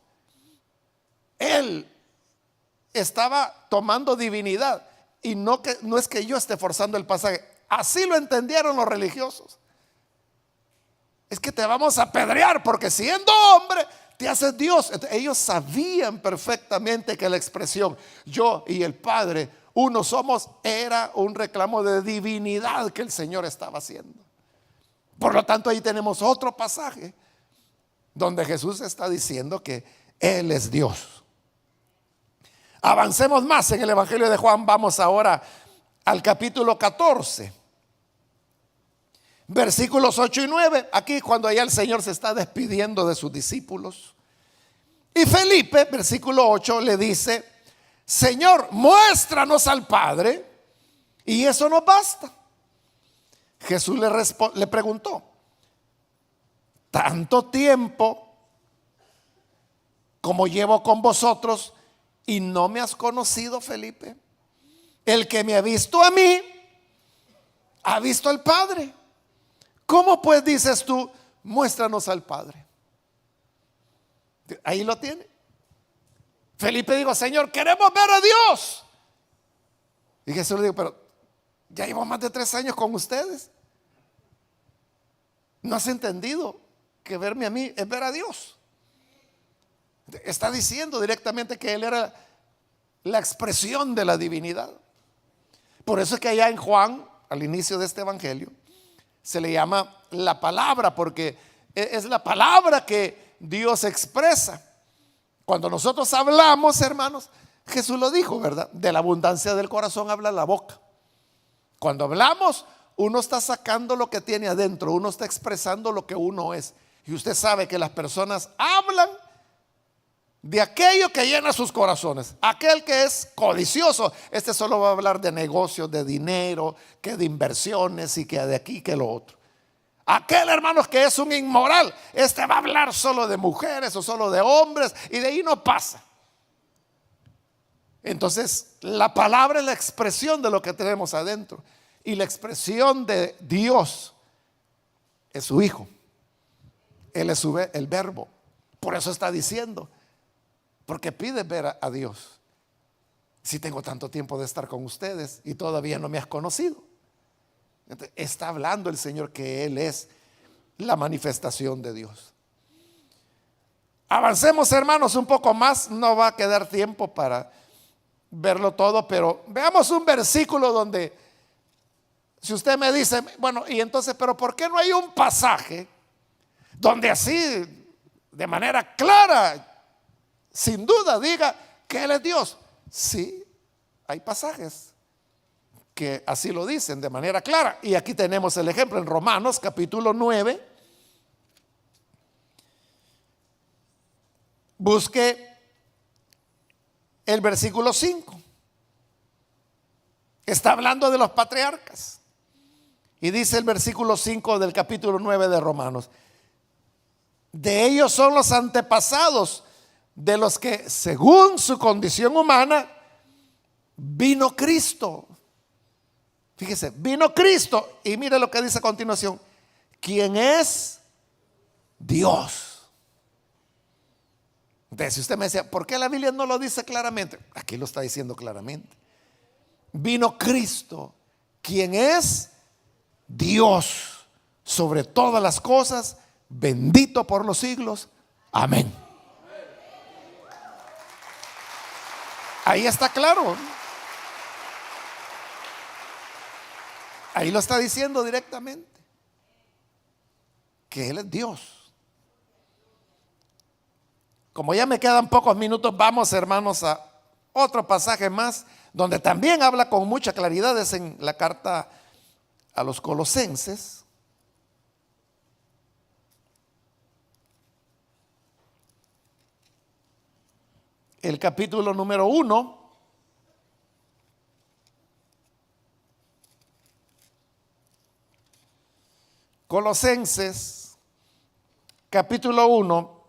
Él estaba tomando divinidad. Y no es que yo esté forzando el pasaje, así lo entendieron los religiosos. Es que te vamos a apedrear porque siendo hombre te haces Dios. Entonces, ellos sabían perfectamente que la expresión yo y el Padre uno somos era un reclamo de divinidad que el Señor estaba haciendo. Por lo tanto, ahí tenemos otro pasaje donde Jesús está diciendo que Él es Dios. Avancemos más en el Evangelio de Juan. Vamos ahora al capítulo 14, versículos 8 y 9. Aquí cuando ya el Señor se está despidiendo de sus discípulos. Y Felipe, versículo 8, le dice: Señor, muéstranos al Padre y eso nos basta. Jesús le preguntó: ¿tanto tiempo como llevo con vosotros y no me has conocido, Felipe? El que me ha visto a mí, ha visto al Padre. ¿Cómo pues dices tú, muéstranos al Padre? Ahí lo tiene. Felipe dijo: Señor, queremos ver a Dios. Y Jesús le dijo: pero ya llevo más de 3 años con ustedes. ¿No has entendido que verme a mí es ver a Dios? Está diciendo directamente que Él era la expresión de la divinidad. Por eso es que allá en Juan, al inicio de este evangelio, se le llama la palabra, porque es la palabra que Dios expresa. Cuando nosotros hablamos, hermanos, Jesús lo dijo, ¿verdad? De la abundancia del corazón habla la boca. Cuando hablamos, uno está sacando lo que tiene adentro, uno está expresando lo que uno es. Y usted sabe que las personas hablan de aquello que llena sus corazones. Aquel que es codicioso, este solo va a hablar de negocios, de dinero, que de inversiones y que de aquí, que lo otro. Aquel, hermanos, que es un inmoral, este va a hablar solo de mujeres o solo de hombres y de ahí no pasa. Entonces, la palabra es la expresión de lo que tenemos adentro. Y la expresión de Dios es su Hijo. Él es el verbo. Por eso está diciendo, porque pide ver a Dios. Si tengo tanto tiempo de estar con ustedes y todavía no me has conocido. Entonces, está hablando el Señor que Él es la manifestación de Dios. Avancemos, hermanos, un poco más. No va a quedar tiempo para verlo todo, pero veamos un versículo donde, si usted me dice, bueno, y entonces, pero ¿por qué no hay un pasaje donde así, de manera clara, sin duda, diga que Él es Dios? Sí, hay pasajes que así lo dicen de manera clara. Y aquí tenemos el ejemplo en Romanos capítulo 9. Busque el versículo 5. Está hablando de los patriarcas. Y dice el versículo 5 del capítulo 9 de Romanos: de ellos son los antepasados de los que según su condición humana vino Cristo. Fíjese, vino Cristo. Y mire lo que dice a continuación: quien es Dios. Entonces, si usted me decía, ¿por qué la Biblia no lo dice claramente? Aquí lo está diciendo claramente. Vino Cristo, quien es Dios sobre todas las cosas, bendito por los siglos. Amén. Ahí está claro. Ahí lo está diciendo directamente, que Él es Dios. Como ya me quedan pocos minutos, vamos, hermanos, a otro pasaje más, donde también habla con mucha claridad. Es en la carta a los Colosenses. El capítulo número 1. Colosenses, capítulo 1.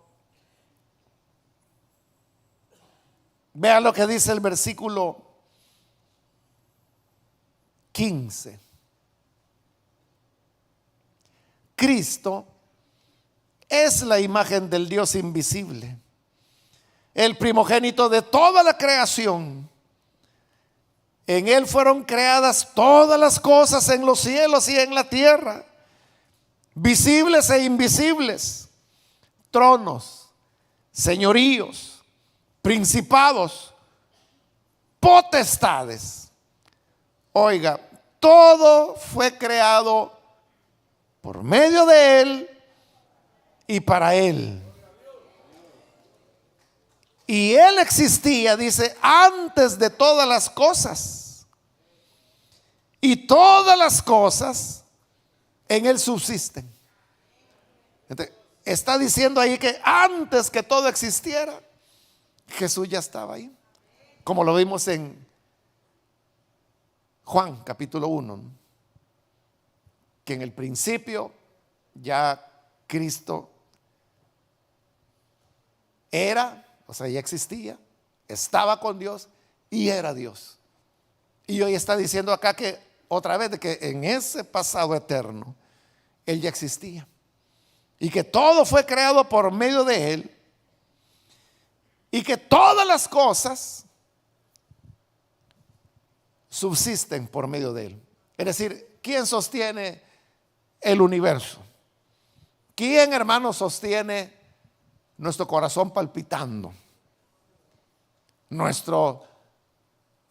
Vean lo que dice el versículo 15. Cristo es la imagen del Dios invisible, el primogénito de toda la creación. En Él fueron creadas todas las cosas en los cielos y en la tierra, visibles e invisibles, tronos, señoríos, principados, potestades. Oiga, todo fue creado por medio de Él y para Él. Y Él existía, dice, antes de todas las cosas. Y todas las cosas en Él subsisten. Entonces, está diciendo ahí que antes que todo existiera, Jesús ya estaba ahí. Como lo vimos en Juan capítulo 1, que en el principio ya Cristo era, o sea, ya existía, estaba con Dios y era Dios. Y hoy está diciendo acá que otra vez de que en ese pasado eterno Él ya existía y que todo fue creado por medio de Él y que todas las cosas subsisten por medio de Él. Es decir, ¿quién sostiene el universo? ¿Quién, hermano, sostiene nuestro corazón palpitando, nuestro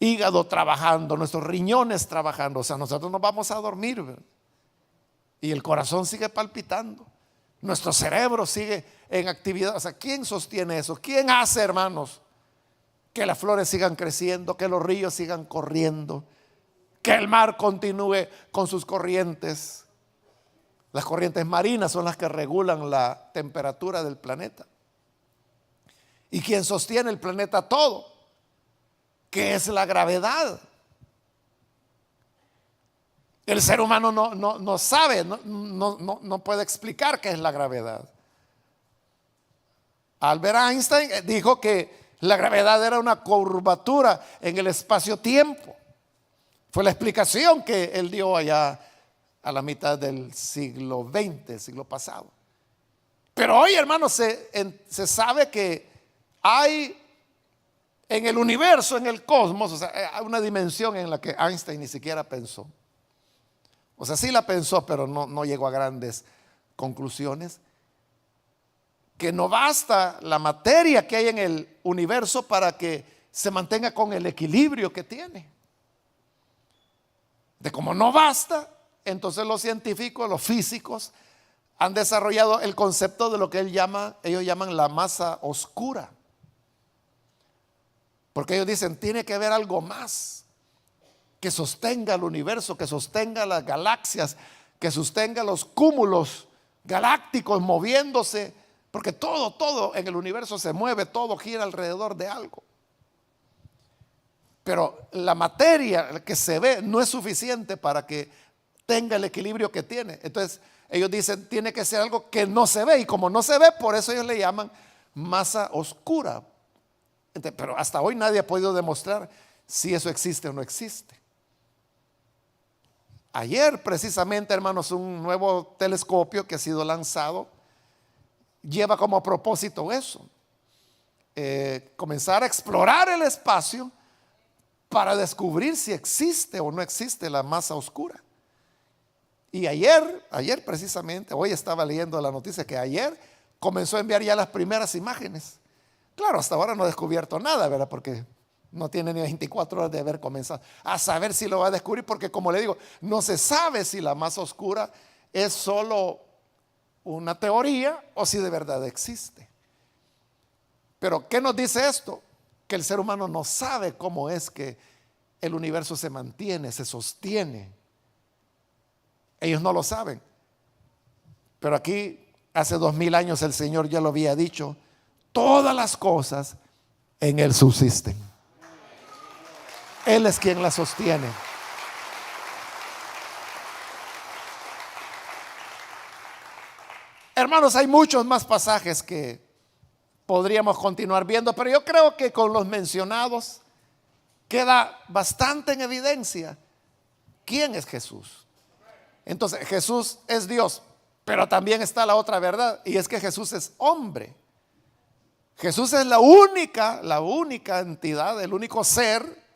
hígado trabajando, nuestros riñones trabajando? O sea, nosotros nos vamos a dormir, ¿verdad? Y el corazón sigue palpitando, nuestro cerebro sigue en actividad. O sea, ¿quién sostiene eso? ¿Quién hace, hermanos, que las flores sigan creciendo, que los ríos sigan corriendo, que el mar continúe con sus corrientes? Las corrientes marinas son las que regulan la temperatura del planeta. ¿Y quién sostiene el planeta todo? ¿Qué es la gravedad? El ser humano no sabe, no puede explicar qué es la gravedad. Albert Einstein dijo que la gravedad era una curvatura en el espacio-tiempo. Fue la explicación que él dio allá a la mitad del siglo XX, el siglo pasado. Pero hoy, hermanos, se sabe que hay en el universo, en el cosmos, o sea, hay una dimensión en la que Einstein ni siquiera pensó. O sea, sí la pensó, pero no llegó a grandes conclusiones. Que no basta la materia que hay en el universo para que se mantenga con el equilibrio que tiene. De como no basta, entonces los científicos, los físicos, han desarrollado el concepto de lo que ellos llaman la masa oscura. Porque ellos dicen, tiene que haber algo más que sostenga el universo, que sostenga las galaxias, que sostenga los cúmulos galácticos moviéndose, porque todo en el universo se mueve, todo gira alrededor de algo. Pero la materia que se ve no es suficiente para que tenga el equilibrio que tiene. Entonces ellos dicen, tiene que ser algo que no se ve, y como no se ve, por eso ellos le llaman masa oscura. Pero hasta hoy nadie ha podido demostrar si eso existe o no existe. Ayer precisamente, hermanos, un nuevo telescopio que ha sido lanzado lleva como propósito eso, comenzar a explorar el espacio para descubrir si existe o no existe la masa oscura. Y ayer precisamente, hoy estaba leyendo la noticia que ayer comenzó a enviar ya las primeras imágenes. Claro, hasta ahora no he descubierto nada, ¿verdad? Porque No tiene ni 24 horas de haber comenzado a saber si lo va a descubrir, porque como le digo, no se sabe si la más oscura es solo una teoría o si de verdad existe. Pero ¿qué nos dice esto? Que el ser humano no sabe cómo es que el universo se mantiene, se sostiene. Ellos no lo saben. Pero aquí, hace 2000 años, el Señor ya lo había dicho: todas las cosas en Él subsisten. Él es quien las sostiene. Hermanos, hay muchos más pasajes que podríamos continuar viendo, pero yo creo que con los mencionados queda bastante en evidencia quién es Jesús. Entonces, Jesús es Dios, pero también está la otra verdad, y es que Jesús es hombre. Jesús es la única entidad, el único ser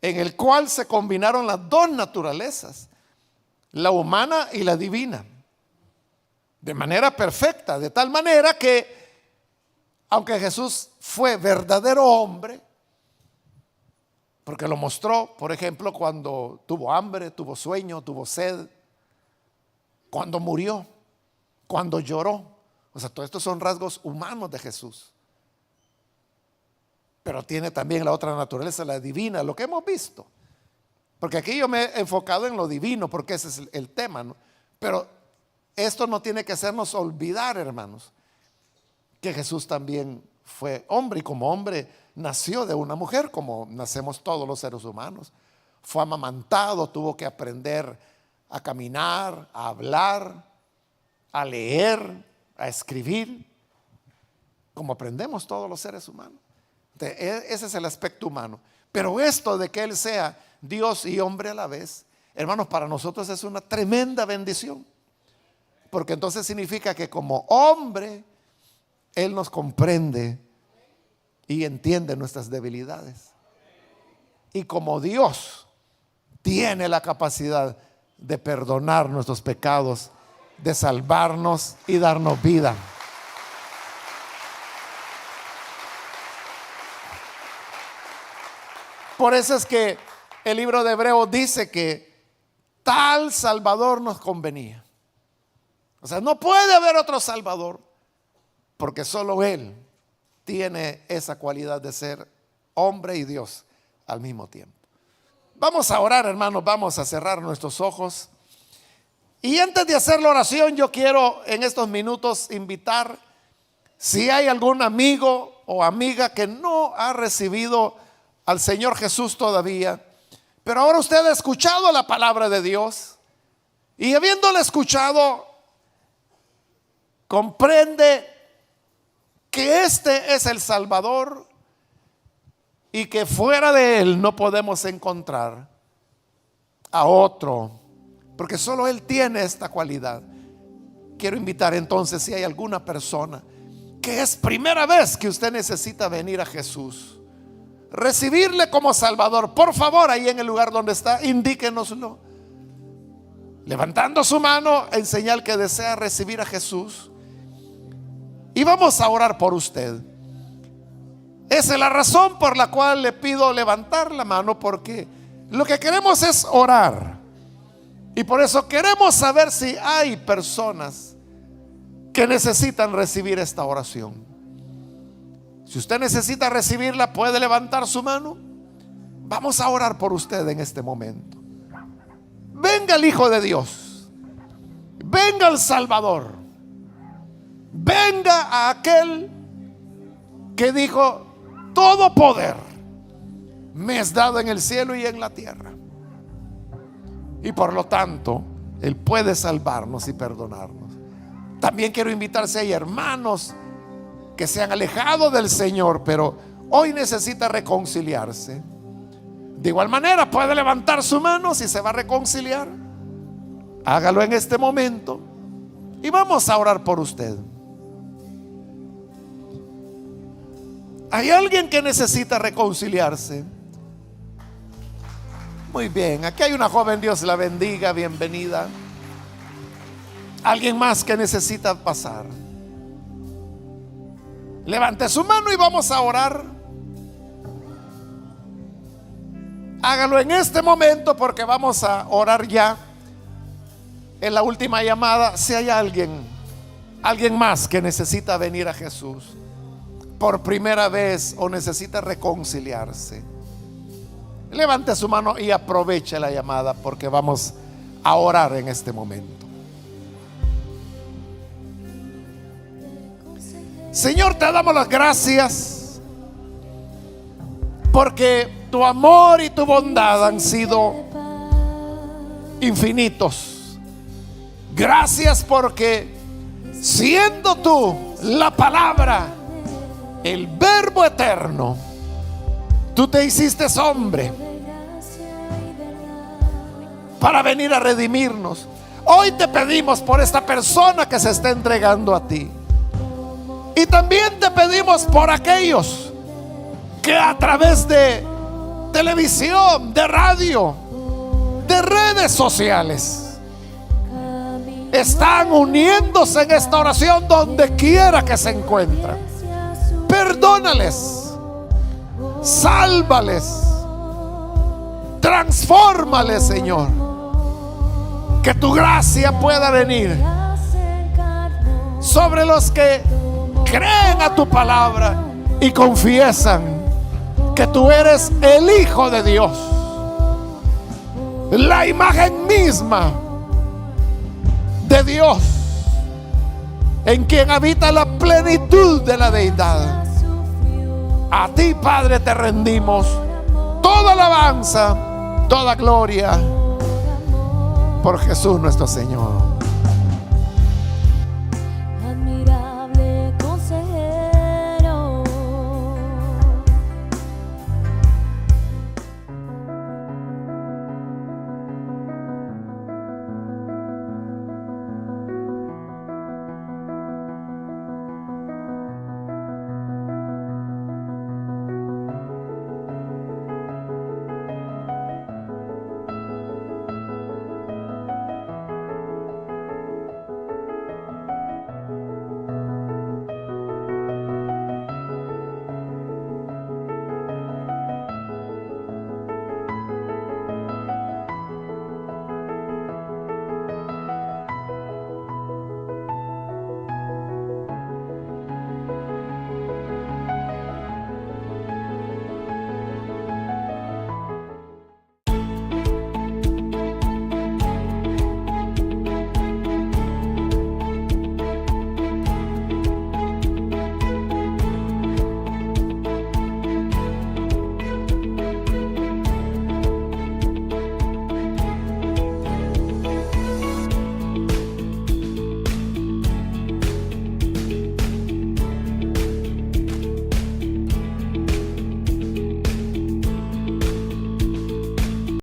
en el cual se combinaron las dos naturalezas, la humana y la divina, de manera perfecta, de tal manera que aunque Jesús fue verdadero hombre, porque lo mostró, por ejemplo, cuando tuvo hambre, tuvo sueño, tuvo sed, cuando murió, cuando lloró. O sea, todos estos son rasgos humanos de Jesús. Pero tiene también la otra naturaleza, la divina, lo que hemos visto. Porque aquí yo me he enfocado en lo divino, porque ese es el tema, ¿no? Pero esto no tiene que hacernos olvidar, hermanos, que Jesús también fue hombre, y como hombre nació de una mujer, como nacemos todos los seres humanos. Fue amamantado, tuvo que aprender a caminar, a hablar, a leer, a escribir, como aprendemos todos los seres humanos. Ese es el aspecto humano. Pero esto de que Él sea Dios y hombre a la vez, hermanos, para nosotros es una tremenda bendición. Porque entonces significa que como hombre, Él nos comprende y entiende nuestras debilidades. Y como Dios, tiene la capacidad de perdonar nuestros pecados, de salvarnos y darnos vida. Por eso es que el libro de Hebreos dice que tal Salvador nos convenía. O sea, no puede haber otro Salvador, porque solo Él tiene esa cualidad de ser hombre y Dios al mismo tiempo. Vamos a orar, hermanos, vamos a cerrar nuestros ojos. Y antes de hacer la oración, yo quiero en estos minutos invitar, si hay algún amigo o amiga que no ha recibido al Señor Jesús todavía, pero ahora usted ha escuchado la palabra de Dios, y habiéndola escuchado, comprende que este es el Salvador y que fuera de Él no podemos encontrar a otro, porque solo Él tiene esta cualidad. Quiero invitar entonces, si hay alguna persona que es primera vez que usted necesita venir a Jesús, recibirle como Salvador, por favor, ahí en el lugar donde está, indíquenoslo, levantando su mano en señal que desea recibir a Jesús. Y vamos a orar por usted. Esa es la razón por la cual le pido levantar la mano, porque lo que queremos es orar. Y por eso queremos saber si hay personas que necesitan recibir esta oración. Si usted necesita recibirla, puede levantar su mano. Vamos a orar por usted en este momento. Venga el Hijo de Dios, venga el Salvador, venga a aquel que dijo: todo poder me es dado en el cielo y en la tierra. Y por lo tanto, Él puede salvarnos y perdonarnos. También quiero invitar, si hay hermanos que se han alejado del Señor, pero hoy necesita reconciliarse, de igual manera puede levantar su mano. Si se va a reconciliar, hágalo en este momento y vamos a orar por usted. ¿Hay alguien que necesita reconciliarse? Muy bien, aquí hay una joven, Dios la bendiga, bienvenida. ¿Alguien más que necesita pasar? Levante su mano y vamos a orar. hágalo en este momento, porque vamos a orar ya en la última llamada. Si hay alguien más que necesita venir a Jesús por primera vez o necesita reconciliarse, levante su mano y aproveche la llamada, porque vamos a orar en este momento. Señor, te damos las gracias porque tu amor y tu bondad han sido infinitos. Gracias porque siendo tú la palabra, el verbo eterno, tú te hiciste hombre para venir a redimirnos. Hoy te pedimos por esta persona que se está entregando a ti. Y también te pedimos por aquellos que a través de televisión, de radio, de redes sociales están uniéndose en esta oración donde quiera que se encuentran. Perdónales, sálvales, transfórmales, Señor. Que tu gracia pueda venir sobre los que creen a tu palabra y confiesan que tú eres el Hijo de Dios, la imagen misma de Dios, en quien habita la plenitud de la deidad. A ti, Padre, te rendimos toda alabanza, toda gloria, por Jesús nuestro Señor.